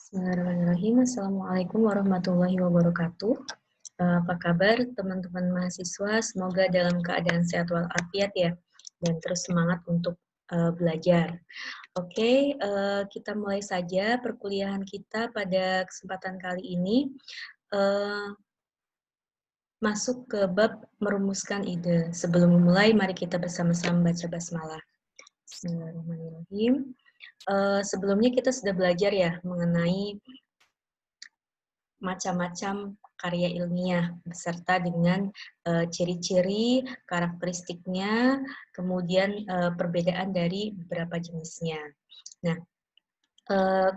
Bismillahirrahmanirrahim. Assalamualaikum warahmatullahi wabarakatuh. Apa kabar teman-teman mahasiswa? Semoga dalam keadaan sehat walafiat ya, dan terus semangat untuk belajar. Oke, kita mulai saja perkuliahan kita pada kesempatan kali ini. Masuk ke bab merumuskan ide. Sebelum memulai, mari kita bersama-sama baca basmalah. Bismillahirrahmanirrahim. Sebelumnya kita sudah belajar ya mengenai macam-macam karya ilmiah beserta dengan ciri-ciri, karakteristiknya, kemudian perbedaan dari beberapa jenisnya. Nah,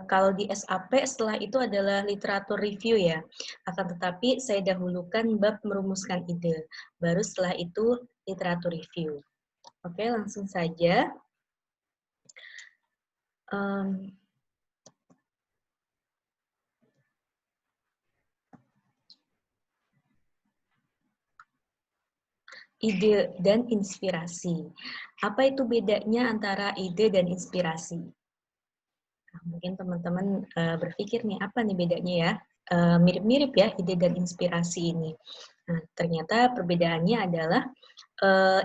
kalau di SAP setelah itu adalah literatur review ya. Akan tetapi saya dahulukan bab merumuskan ide. Baru setelah itu literatur review. Oke, langsung saja. Ide dan inspirasi. Apa itu bedanya antara ide dan inspirasi? Nah, mungkin teman-teman berpikir nih, apa nih bedanya ya? Mirip-mirip ya ide dan inspirasi ini. Nah, ternyata perbedaannya adalah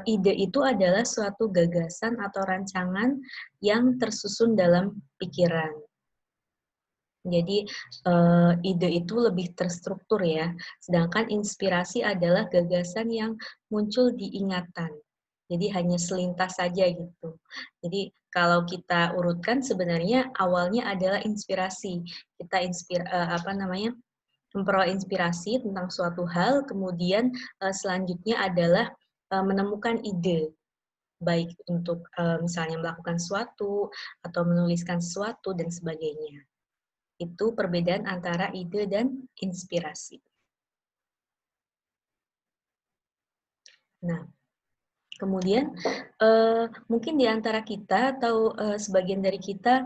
ide itu adalah suatu gagasan atau rancangan yang tersusun dalam pikiran. Jadi ide itu lebih terstruktur ya, sedangkan inspirasi adalah gagasan yang muncul di ingatan. Jadi hanya selintas saja gitu. Jadi kalau kita urutkan sebenarnya awalnya adalah inspirasi. Kita memperoleh inspirasi tentang suatu hal, kemudian selanjutnya adalah menemukan ide, baik untuk misalnya melakukan sesuatu atau menuliskan sesuatu dan sebagainya. Itu perbedaan antara ide dan inspirasi. Nah, kemudian mungkin di antara kita atau sebagian dari kita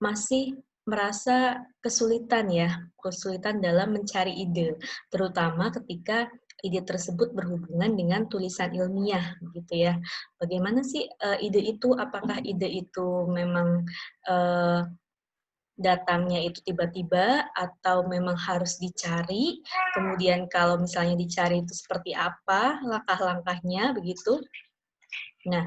masih merasa kesulitan dalam mencari ide, terutama ketika ide tersebut berhubungan dengan tulisan ilmiah, gitu ya. Bagaimana sih ide itu? Apakah ide itu memang datangnya itu tiba-tiba atau memang harus dicari? Kemudian kalau misalnya dicari itu seperti apa langkah-langkahnya begitu? Nah,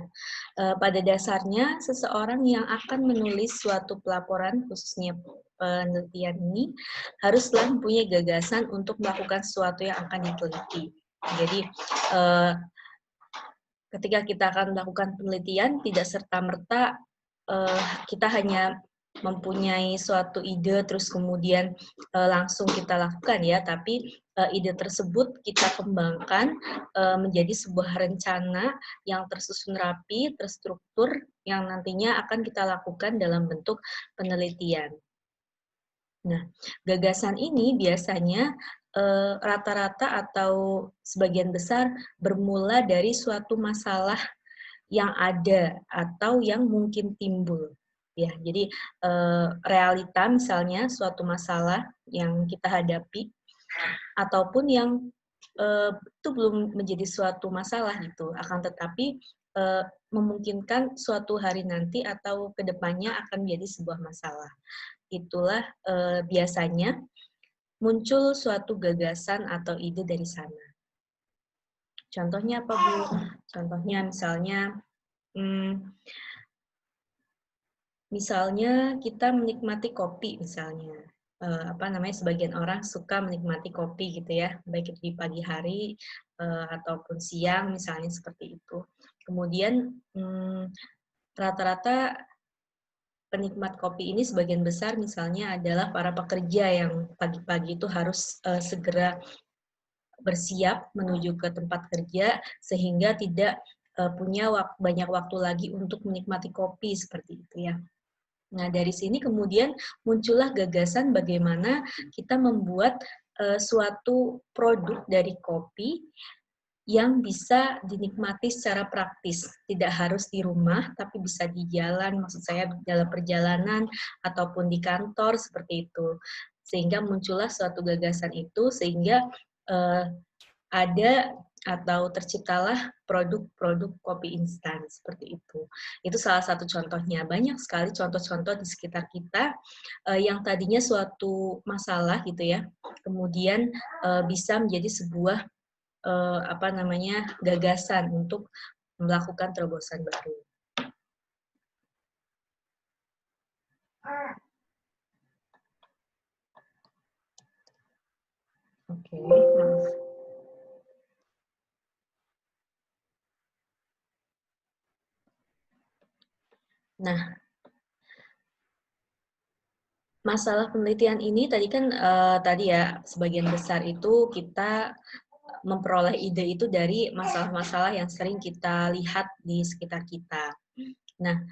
pada dasarnya seseorang yang akan menulis suatu pelaporan, khususnya penelitian ini, haruslah mempunyai gagasan untuk melakukan sesuatu yang akan diteliti. Jadi, ketika kita akan melakukan penelitian, tidak serta-merta kita hanya mempunyai suatu ide terus kemudian langsung kita lakukan ya, tapi ide tersebut kita kembangkan menjadi sebuah rencana yang tersusun rapi, terstruktur, yang nantinya akan kita lakukan dalam bentuk penelitian. Nah, gagasan ini biasanya rata-rata atau sebagian besar bermula dari suatu masalah yang ada atau yang mungkin timbul. Ya, jadi realita misalnya suatu masalah yang kita hadapi ataupun yang itu belum menjadi suatu masalah gitu, akan tetapi memungkinkan suatu hari nanti atau kedepannya akan menjadi sebuah masalah. Itulah biasanya muncul suatu gagasan atau ide dari sana. Contohnya apa, Bu? Contohnya misalnya kita menikmati kopi misalnya. Sebagian orang suka menikmati kopi gitu ya, baik itu di pagi hari ataupun siang misalnya seperti itu. Kemudian rata-rata penikmat kopi ini sebagian besar misalnya adalah para pekerja yang pagi-pagi itu harus segera bersiap menuju ke tempat kerja sehingga tidak punya banyak waktu lagi untuk menikmati kopi seperti itu ya. Nah, dari sini kemudian muncullah gagasan bagaimana kita membuat suatu produk dari kopi yang bisa dinikmati secara praktis. Tidak harus di rumah, tapi bisa di jalan, maksud saya dalam perjalanan ataupun di kantor, seperti itu. Sehingga muncullah suatu gagasan itu, sehingga ada atau terciptalah produk-produk kopi instan seperti itu. Itu salah satu contohnya. Banyak sekali contoh-contoh di sekitar kita yang tadinya suatu masalah gitu ya, kemudian bisa menjadi sebuah gagasan untuk melakukan terobosan baru. Oke. Nah, masalah penelitian ini tadi kan tadi ya sebagian besar itu kita memperoleh ide itu dari masalah-masalah yang sering kita lihat di sekitar kita. Nah,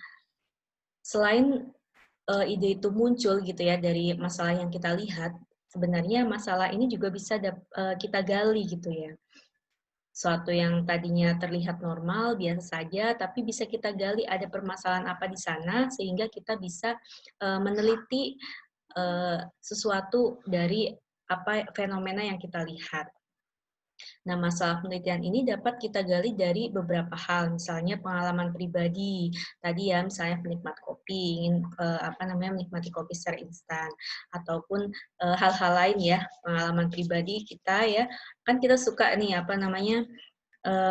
selain ide itu muncul gitu ya dari masalah yang kita lihat, sebenarnya masalah ini juga bisa kita gali gitu ya. Suatu yang tadinya terlihat normal, biasa saja, tapi bisa kita gali ada permasalahan apa di sana, sehingga kita bisa meneliti sesuatu dari apa fenomena yang kita lihat. Nah, masalah penelitian ini dapat kita gali dari beberapa hal, misalnya pengalaman pribadi. Tadi ya, misalnya penikmat kopi, ingin menikmati kopi secara instan, ataupun hal-hal lain ya, pengalaman pribadi kita ya. Kan kita suka nih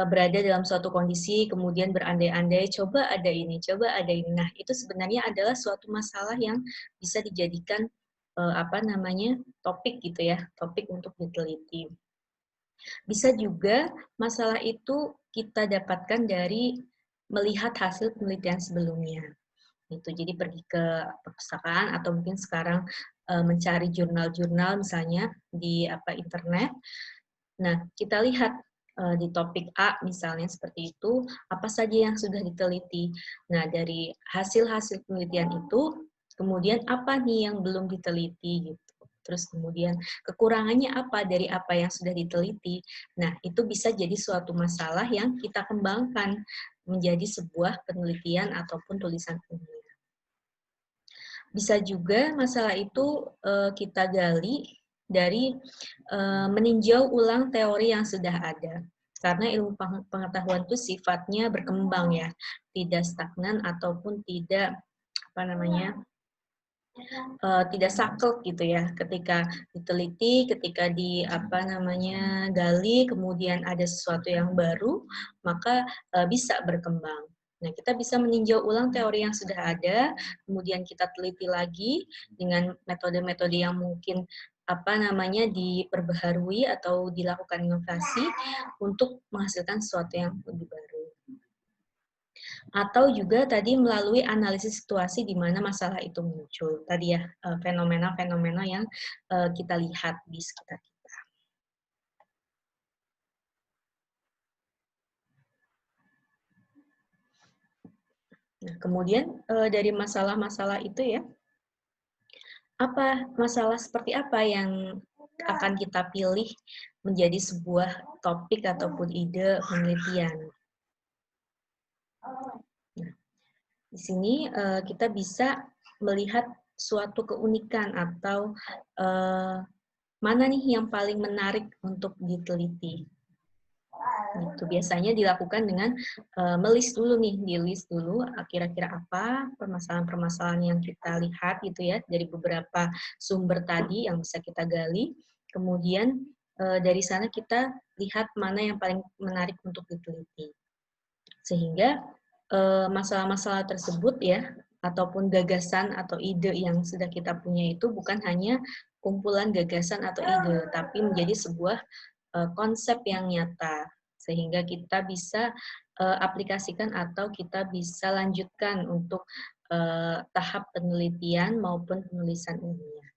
berada dalam suatu kondisi, kemudian berandai-andai, coba ada ini, coba ada ini. Nah, itu sebenarnya adalah suatu masalah yang bisa dijadikan topik gitu ya, topik untuk diteliti. Bisa juga masalah itu kita dapatkan dari melihat hasil penelitian sebelumnya. Itu jadi pergi ke perpustakaan atau mungkin sekarang mencari jurnal-jurnal misalnya di internet. Nah, kita lihat di topik A misalnya seperti itu, apa saja yang sudah diteliti. Nah, dari hasil-hasil penelitian itu, kemudian apa nih yang belum diteliti gitu. Terus kemudian kekurangannya apa dari apa yang sudah diteliti. Nah, itu bisa jadi suatu masalah yang kita kembangkan menjadi sebuah penelitian ataupun tulisan ilmiah. Bisa juga masalah itu kita gali dari meninjau ulang teori yang sudah ada. Karena ilmu pengetahuan itu sifatnya berkembang ya, tidak stagnan ataupun tidak tidak saklek gitu ya. Ketika diteliti, ketika gali, kemudian ada sesuatu yang baru, maka bisa berkembang. Nah, kita bisa meninjau ulang teori yang sudah ada, kemudian kita teliti lagi dengan metode-metode yang mungkin diperbaharui atau dilakukan inovasi untuk menghasilkan sesuatu yang lebih baru. Atau juga tadi melalui analisis situasi di mana masalah itu muncul. Tadi ya, fenomena-fenomena yang kita lihat di sekitar kita. Nah, kemudian dari masalah-masalah itu ya, masalah seperti apa yang akan kita pilih menjadi sebuah topik ataupun ide penelitian. Nah, di sini kita bisa melihat suatu keunikan atau mana nih yang paling menarik untuk diteliti. Gitu. Biasanya dilakukan dengan melis dulu nih, di-list dulu kira-kira apa permasalahan-permasalahan yang kita lihat gitu ya dari beberapa sumber tadi yang bisa kita gali. Kemudian dari sana kita lihat mana yang paling menarik untuk diteliti. Sehingga masalah-masalah tersebut ya ataupun gagasan atau ide yang sudah kita punya itu bukan hanya kumpulan gagasan atau ide, tapi menjadi sebuah konsep yang nyata sehingga kita bisa aplikasikan atau kita bisa lanjutkan untuk tahap penelitian maupun penulisan ilmiah.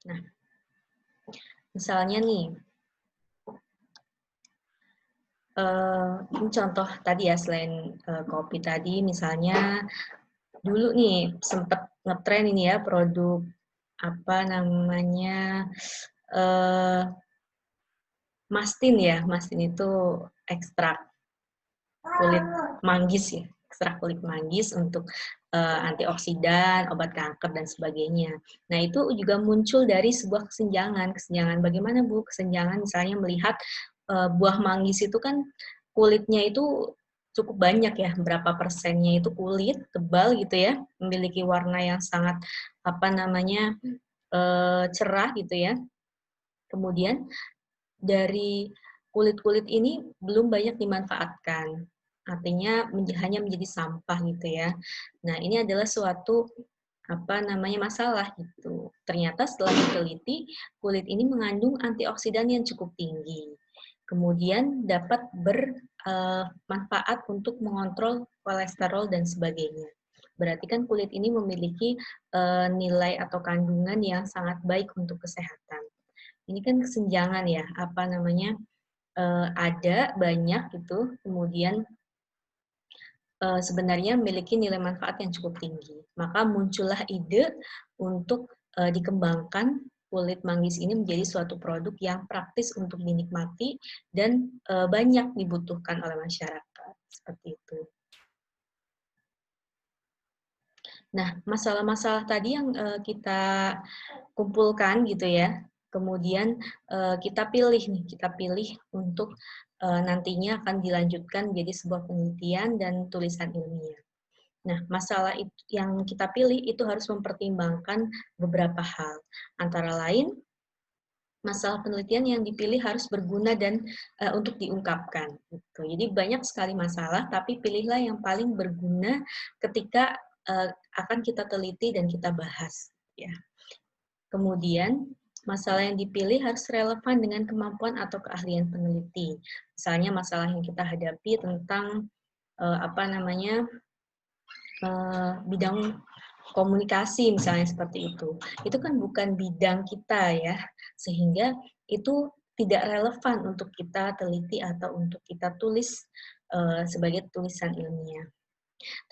Nah, misalnya nih, ini contoh tadi ya selain kopi tadi, misalnya dulu nih sempat ngetren ini ya produk mastin ya, mastin itu ekstrak kulit manggis ya, ekstrak kulit manggis untuk antioksidan, obat kanker, dan sebagainya. Nah, itu juga muncul dari sebuah kesenjangan. Kesenjangan bagaimana, Bu? Kesenjangan misalnya melihat buah manggis itu kan kulitnya itu cukup banyak ya, berapa persennya itu kulit, tebal gitu ya, memiliki warna yang sangat, cerah gitu ya. Kemudian dari kulit-kulit ini belum banyak dimanfaatkan, artinya hanya menjadi sampah gitu ya. Nah, ini adalah suatu masalah gitu. Ternyata setelah diteliti, kulit ini mengandung antioksidan yang cukup tinggi. Kemudian dapat bermanfaat untuk mengontrol kolesterol dan sebagainya. Berarti kan kulit ini memiliki nilai atau kandungan yang sangat baik untuk kesehatan. Ini kan kesenjangan ya, ada banyak gitu, kemudian sebenarnya memiliki nilai manfaat yang cukup tinggi. Maka muncullah ide untuk dikembangkan kulit manggis ini menjadi suatu produk yang praktis untuk dinikmati dan banyak dibutuhkan oleh masyarakat. Seperti itu. Nah, masalah-masalah tadi yang kita kumpulkan gitu ya, kemudian kita pilih untuk nantinya akan dilanjutkan menjadi sebuah penelitian dan tulisan ilmiah. Nah, masalah yang kita pilih itu harus mempertimbangkan beberapa hal. Antara lain, masalah penelitian yang dipilih harus berguna dan untuk diungkapkan. Gitu. Jadi banyak sekali masalah, tapi pilihlah yang paling berguna ketika akan kita teliti dan kita bahas. Ya. Kemudian, masalah yang dipilih harus relevan dengan kemampuan atau keahlian peneliti. Misalnya masalah yang kita hadapi tentang bidang komunikasi misalnya seperti itu. Itu kan bukan bidang kita ya, sehingga itu tidak relevan untuk kita teliti atau untuk kita tulis sebagai tulisan ilmiah.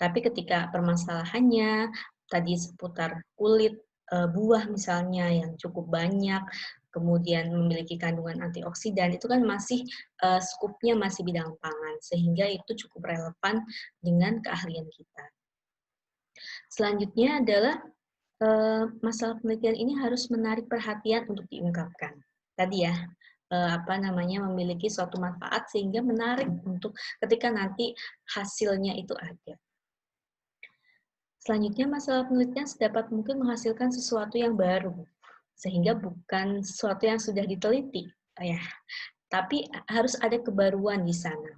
Tapi ketika permasalahannya tadi seputar kulit buah misalnya yang cukup banyak, kemudian memiliki kandungan antioksidan, itu kan masih skupnya masih bidang pangan, sehingga itu cukup relevan dengan keahlian kita. Selanjutnya adalah masalah penelitian ini harus menarik perhatian untuk diungkapkan. Tadi ya, memiliki suatu manfaat sehingga menarik untuk ketika nanti hasilnya itu ada. Selanjutnya, masalah penelitian sedapat mungkin menghasilkan sesuatu yang baru, sehingga bukan sesuatu yang sudah diteliti, ya. Tapi harus ada kebaruan di sana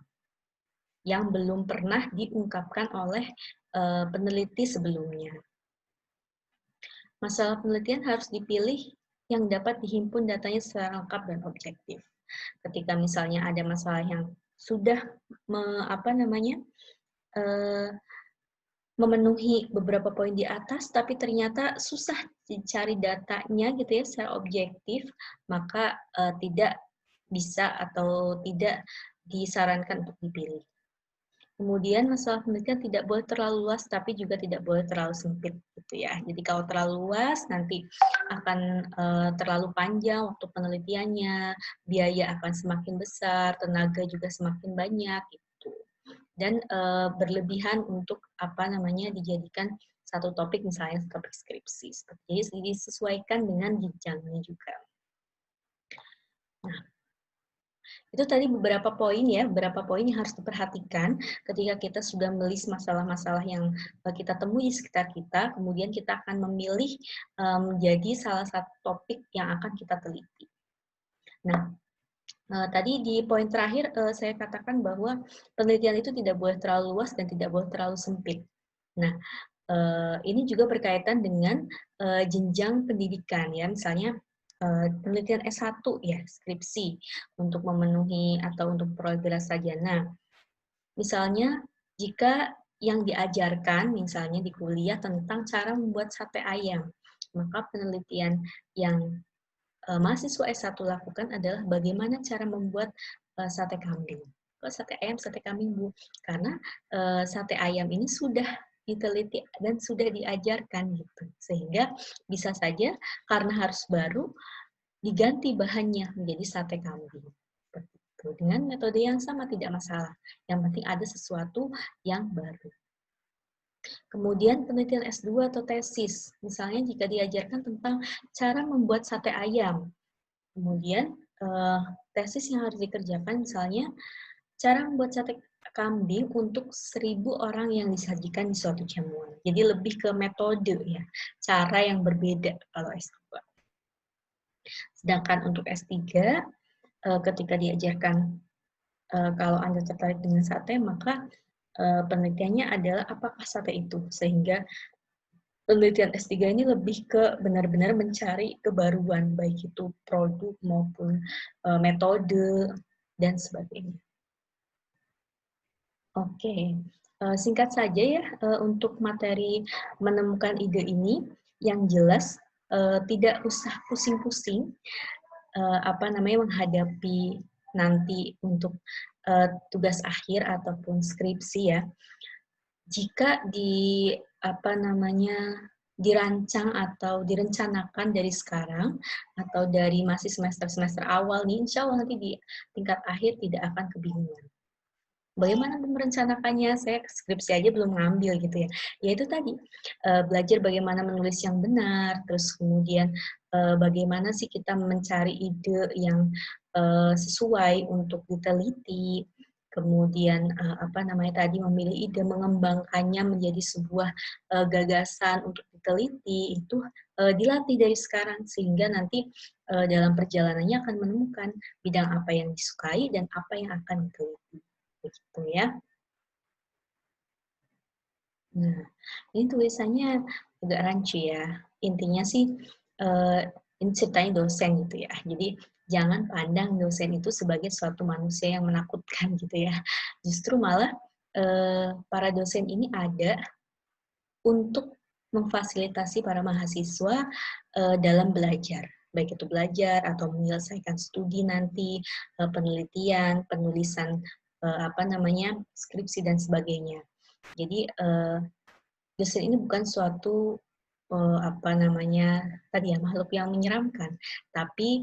yang belum pernah diungkapkan oleh peneliti sebelumnya. Masalah penelitian harus dipilih yang dapat dihimpun datanya secara lengkap dan objektif. Ketika misalnya ada masalah yang sudah memenuhi beberapa poin di atas, tapi ternyata susah dicari datanya gitu ya secara objektif, maka tidak bisa atau tidak disarankan untuk dipilih. Kemudian masalah penelitian tidak boleh terlalu luas, tapi juga tidak boleh terlalu sempit, gitu ya. Jadi kalau terlalu luas, nanti akan terlalu panjang waktu penelitiannya, biaya akan semakin besar, tenaga juga semakin banyak, gitu. Dan berlebihan untuk dijadikan satu topik, misalnya topik skripsi. Jadi disesuaikan dengan jenjangnya juga. Nah, itu tadi beberapa poin ya, beberapa poin yang harus diperhatikan ketika kita sudah melis masalah-masalah yang kita temui di sekitar kita, kemudian kita akan memilih menjadi salah satu topik yang akan kita teliti. Nah, tadi di poin terakhir saya katakan bahwa penelitian itu tidak boleh terlalu luas dan tidak boleh terlalu sempit. Nah, ini juga berkaitan dengan jenjang pendidikan ya, misalnya penelitian S1 ya, skripsi untuk memenuhi atau untuk proyek gelar sarjana. Misalnya jika yang diajarkan misalnya di kuliah tentang cara membuat sate ayam, maka penelitian yang mahasiswa S1 lakukan adalah bagaimana cara membuat sate kambing. Kok sate ayam, sate kambing, Bu? Karena sate ayam ini sudah diteliti dan sudah diajarkan gitu. Sehingga bisa saja karena harus baru diganti bahannya menjadi sate kambing. Seperti itu. Dengan metode yang sama tidak masalah. Yang penting ada sesuatu yang baru. Kemudian penelitian S2 atau tesis, misalnya jika diajarkan tentang cara membuat sate ayam. Kemudian tesis yang harus dikerjakan misalnya cara membuat sate kambing untuk 1.000 orang yang disajikan di suatu jamuan. Jadi lebih ke metode ya, cara yang berbeda kalau S2. Sedangkan untuk S3, ketika diajarkan kalau Anda tertarik dengan sate, maka penelitiannya adalah apakah sate itu, sehingga penelitian S3 ini lebih ke benar-benar mencari kebaruan, baik itu produk maupun metode, dan sebagainya. Oke, singkat saja ya untuk materi menemukan ide ini, yang jelas tidak usah pusing-pusing menghadapi nanti untuk tugas akhir ataupun skripsi ya. Jika dirancang atau direncanakan dari sekarang atau dari masih semester awal nih, insya Allah nanti di tingkat akhir tidak akan kebingungan. Bagaimana merencanakannya? Saya skripsi aja belum ngambil gitu ya. Ya itu tadi, belajar bagaimana menulis yang benar, terus kemudian bagaimana sih kita mencari ide yang sesuai untuk diteliti, kemudian memilih ide, mengembangkannya menjadi sebuah gagasan untuk diteliti, itu dilatih dari sekarang sehingga nanti dalam perjalanannya akan menemukan bidang apa yang disukai dan apa yang akan diteliti. Begitu ya. Nah, ini tulisannya agak rancu ya. Intinya sih, ini ceritanya dosen gitu ya. Jadi, jangan pandang dosen itu sebagai suatu manusia yang menakutkan gitu ya. Justru malah para dosen ini ada untuk memfasilitasi para mahasiswa dalam belajar. Baik itu belajar atau menyelesaikan studi nanti, penelitian, penulisan skripsi dan sebagainya. Jadi dosen ini bukan suatu makhluk yang menyeramkan, tapi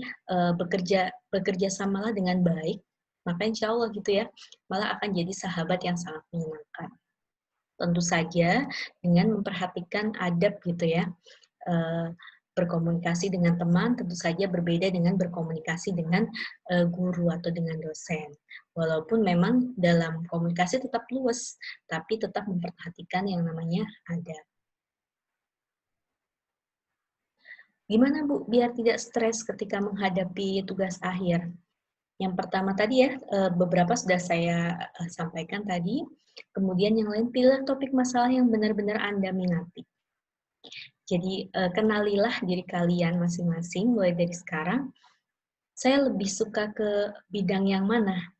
bekerja samalah dengan baik, maka insya Allah gitu ya, malah akan jadi sahabat yang sangat menyenangkan. Tentu saja dengan memperhatikan adab gitu ya. Berkomunikasi dengan teman tentu saja berbeda dengan berkomunikasi dengan guru atau dengan dosen. Walaupun memang dalam komunikasi tetap luas, tapi tetap memperhatikan yang namanya adab. Gimana Bu, biar tidak stres ketika menghadapi tugas akhir? Yang pertama tadi ya, beberapa sudah saya sampaikan tadi. Kemudian yang lain, pilih topik masalah yang benar-benar Anda minati. Jadi kenalilah diri kalian masing-masing mulai dari sekarang. Saya lebih suka ke bidang yang mana?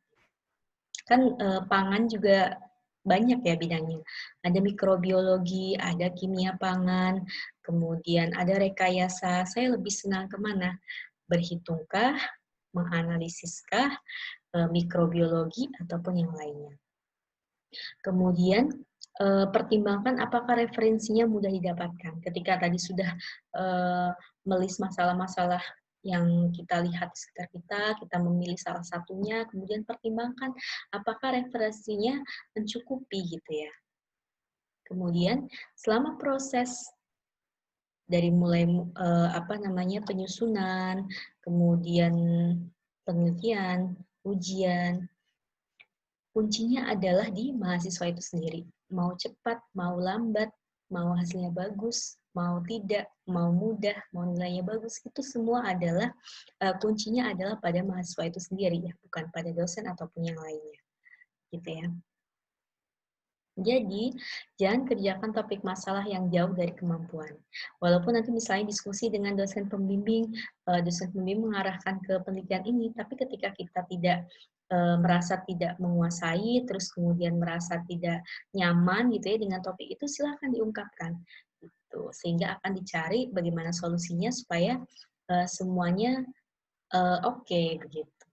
Kan pangan juga banyak ya bidangnya. Ada mikrobiologi, ada kimia pangan, kemudian ada rekayasa. Saya lebih senang kemana? Berhitungkah, menganalisiskah, mikrobiologi, ataupun yang lainnya. Kemudian pertimbangkan apakah referensinya mudah didapatkan. Ketika tadi sudah melis masalah-masalah yang kita lihat di sekitar kita memilih salah satunya, kemudian pertimbangkan apakah referensinya mencukupi gitu ya. Kemudian selama proses dari mulai penyusunan, kemudian penelitian, ujian, kuncinya adalah di mahasiswa itu sendiri. Mau cepat, mau lambat, mau hasilnya bagus, mau tidak, mau mudah, mau nilainya bagus, itu semua adalah kuncinya adalah pada mahasiswa itu sendiri ya, bukan pada dosen ataupun yang lainnya. Gitu ya. Jadi, jangan kerjakan topik masalah yang jauh dari kemampuan. Walaupun nanti misalnya diskusi dengan dosen pembimbing mengarahkan ke penelitian ini, tapi ketika kita tidak merasa tidak menguasai, terus kemudian merasa tidak nyaman gitu ya dengan topik itu, silahkan diungkapkan. Gitu. Sehingga akan dicari bagaimana solusinya supaya semuanya oke, begitu.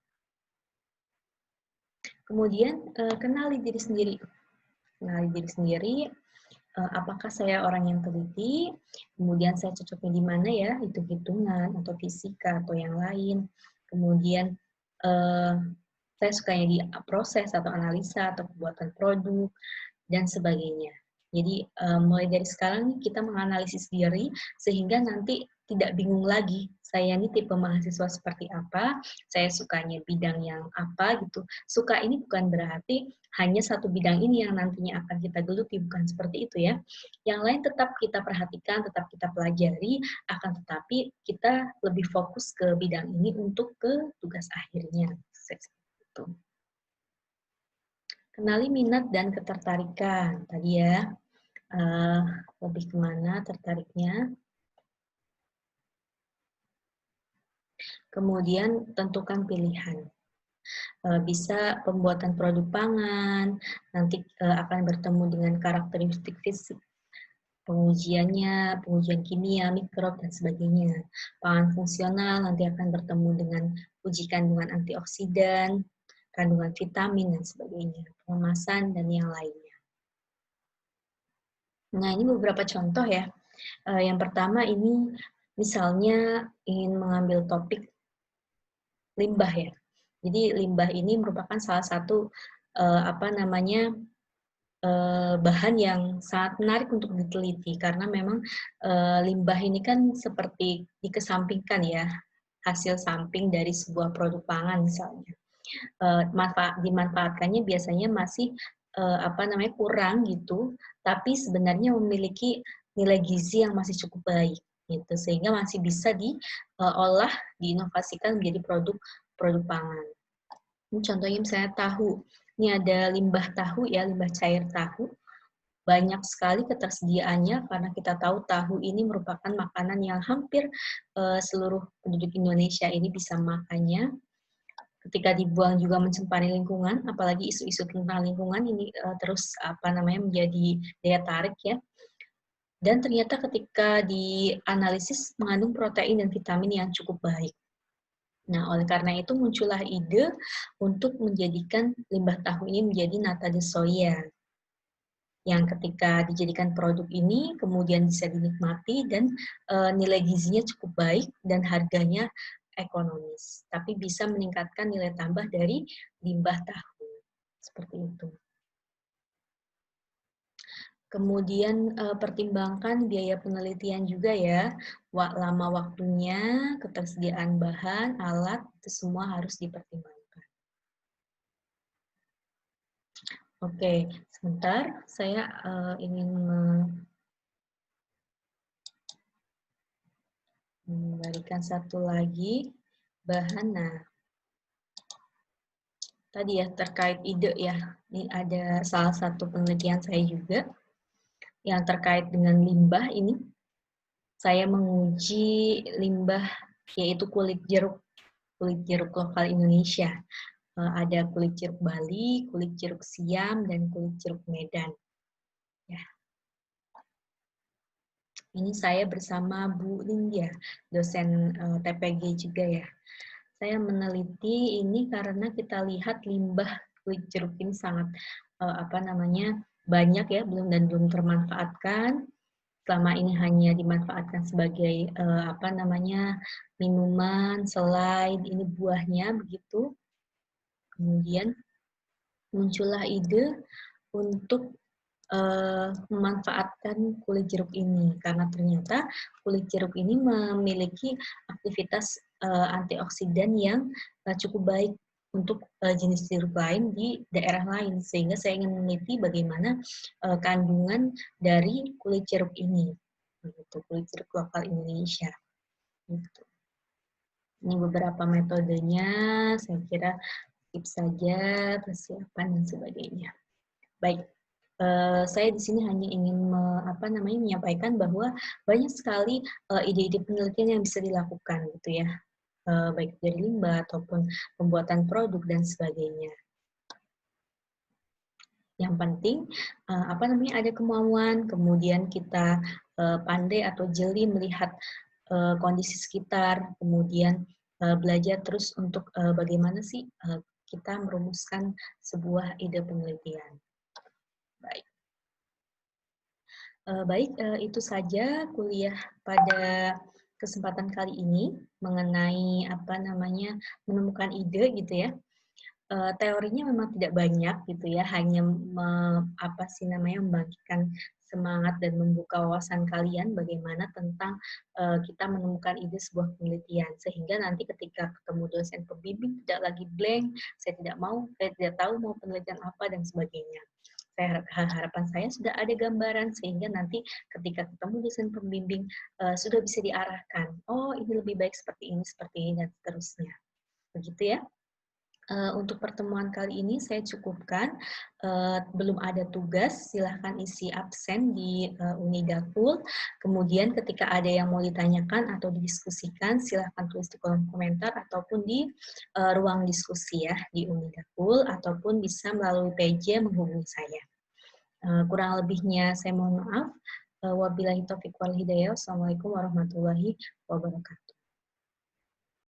Kemudian kenali diri sendiri. Kenali diri sendiri, apakah saya orang yang teliti, kemudian saya cocoknya di mana ya, hitung-hitungan, atau fisika, atau yang lain. Kemudian saya sukanya di proses, atau analisa, atau pembuatan produk, dan sebagainya. Jadi mulai dari sekarang nih kita menganalisis diri sehingga nanti tidak bingung lagi. Saya ini tipe mahasiswa seperti apa, saya sukanya bidang yang apa gitu. Suka ini bukan berarti hanya satu bidang ini yang nantinya akan kita geluti, bukan seperti itu ya. Yang lain tetap kita perhatikan, tetap kita pelajari, akan tetapi kita lebih fokus ke bidang ini untuk ke tugas akhirnya. Seperti itu. Kenali minat dan ketertarikan. Tadi ya, lebih kemana tertariknya. Kemudian tentukan pilihan. Bisa pembuatan produk pangan, nanti akan bertemu dengan karakteristik fisik, pengujiannya, pengujian kimia, mikrob, dan sebagainya. Pangan fungsional nanti akan bertemu dengan uji kandungan antioksidan, kandungan vitamin, dan sebagainya. Pengemasan, dan yang lainnya. Nah, ini beberapa contoh ya. Yang pertama ini misalnya ingin mengambil topik limbah ya. Jadi limbah ini merupakan salah satu bahan yang sangat menarik untuk diteliti karena memang limbah ini kan seperti dikesampingkan ya, hasil samping dari sebuah produk pangan misalnya. Dimanfaatkannya biasanya masih kurang gitu, tapi sebenarnya memiliki nilai gizi yang masih cukup baik gitu, sehingga masih bisa diolah, diinovasikan menjadi produk pangan. Ini contohnya misalnya tahu. Ini ada limbah tahu ya, limbah cair tahu. Banyak sekali ketersediaannya karena kita tahu tahu ini merupakan makanan yang hampir seluruh penduduk Indonesia ini bisa makannya. Ketika dibuang juga mencemari lingkungan, apalagi isu-isu tentang lingkungan ini terus menjadi daya tarik ya. Dan ternyata ketika dianalisis mengandung protein dan vitamin yang cukup baik. Nah, oleh karena itu muncullah ide untuk menjadikan limbah tahu ini menjadi nata de soya. Yang ketika dijadikan produk ini kemudian bisa dinikmati dan nilai gizinya cukup baik dan harganya ekonomis. Tapi bisa meningkatkan nilai tambah dari limbah tahu. Seperti itu. Kemudian pertimbangkan biaya penelitian juga ya, lama waktunya, ketersediaan bahan, alat, itu semua harus dipertimbangkan. Oke, sebentar, saya ingin memberikan satu lagi bahan. Nah, tadi ya terkait ide ya, ini ada salah satu penelitian saya juga yang terkait dengan limbah ini. Saya menguji limbah yaitu kulit jeruk lokal Indonesia. Ada kulit jeruk Bali, kulit jeruk Siam, dan kulit jeruk Medan. Ya. Ini saya bersama Bu Nindya, dosen TPG juga ya. Saya meneliti ini karena kita lihat limbah kulit jeruk ini sangat banyak ya, belum termanfaatkan. Selama ini hanya dimanfaatkan sebagai minuman, selai, ini buahnya begitu. Kemudian muncullah ide untuk memanfaatkan kulit jeruk ini karena ternyata kulit jeruk ini memiliki aktivitas antioksidan yang cukup baik untuk jenis jeruk lain di daerah lain, sehingga saya ingin meneliti bagaimana kandungan dari kulit jeruk ini, begitu, kulit jeruk lokal Indonesia. Gitu. Ini beberapa metodenya, saya kira tips saja, persiapan dan sebagainya. Baik. Saya di sini hanya ingin menyampaikan bahwa banyak sekali ide-ide penelitian yang bisa dilakukan gitu ya, baik dari limbah ataupun pembuatan produk dan sebagainya. Yang penting ada kemauan, kemudian kita pandai atau jeli melihat kondisi sekitar, kemudian belajar terus untuk bagaimana sih kita merumuskan sebuah ide penelitian. Baik, itu saja kuliah pada kesempatan kali ini mengenai menemukan ide gitu ya. teorinya memang tidak banyak gitu ya, hanya membangkitkan semangat dan membuka wawasan kalian bagaimana tentang kita menemukan ide sebuah penelitian, sehingga nanti ketika ketemu dosen pembimbing tidak lagi blank, saya tidak tahu mau penelitian apa dan sebagainya. Harapan saya sudah ada gambaran sehingga nanti ketika ketemu dosen pembimbing sudah bisa diarahkan. Oh, ini lebih baik seperti ini dan seterusnya. Begitu ya. Untuk pertemuan kali ini saya cukupkan. Belum ada tugas, silahkan isi absen di Unidakul. Kemudian ketika ada yang mau ditanyakan atau didiskusikan, silahkan tulis di kolom komentar ataupun di ruang diskusi ya di Unidakul, ataupun bisa melalui PJ menghubungi saya. Kurang lebihnya saya mohon maaf. Wabillahi taufiq wal hidayah. Wassalamualaikum warahmatullahi wabarakatuh.